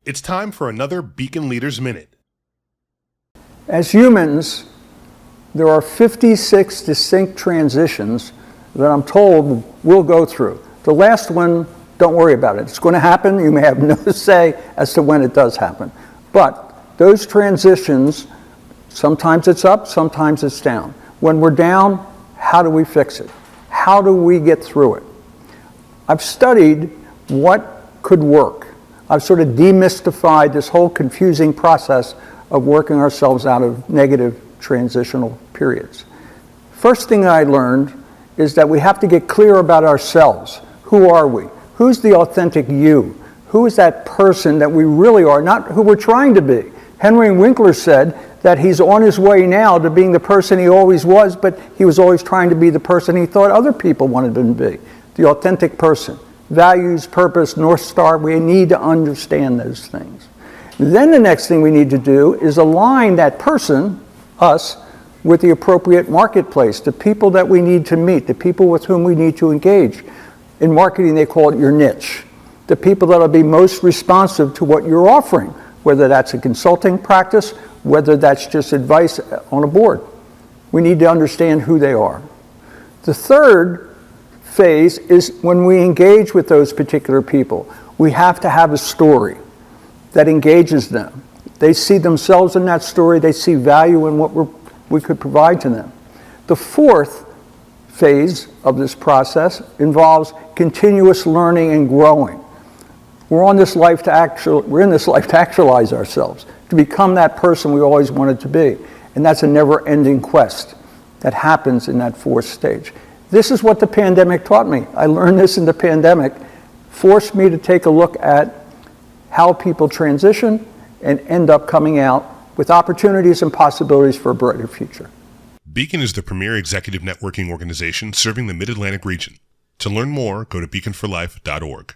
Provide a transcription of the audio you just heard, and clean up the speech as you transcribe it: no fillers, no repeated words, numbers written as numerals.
It's time for another Beacon Leaders Minute. As humans, there are 56 distinct transitions that I'm told we'll go through. The last one, don't worry about it. It's going to happen. You may have no say as to when it does happen. But those transitions, sometimes it's up, sometimes it's down. When we're down, how do we fix it? How do we get through it? I've studied what could work. I've sort of demystified this whole confusing process of working ourselves out of negative transitional periods. First thing I learned is that we have to get clear about ourselves. Who are we? Who's the authentic you? Who is that person that we really are, not who we're trying to be? Henry Winkler said that he's on his way now to being the person he always was, but he was always trying to be the person he thought other people wanted him to be. The authentic person. Values, purpose, North Star, we need to understand those things. Then the next thing we need to do is align that person, us, with the appropriate marketplace, the people that we need to meet, the people with whom we need to engage. In marketing, they call it your niche. The people that will be most responsive to what you're offering, whether that's a consulting practice, whether that's just advice on a board. We need to understand who they are. The third phase is when we engage with those particular people. We have to have a story that engages them. They see themselves in that story. They see value in what we could provide to them. The fourth phase of this process involves continuous learning and growing. We're in this life to actualize ourselves, to become that person we always wanted to be. And that's a never-ending quest that happens in that fourth stage. This is what the pandemic taught me. I learned this in the pandemic, forced me to take a look at how people transition and end up coming out with opportunities and possibilities for a brighter future. Beacon is the premier executive networking organization serving the Mid-Atlantic region. To learn more, go to beaconforlife.org.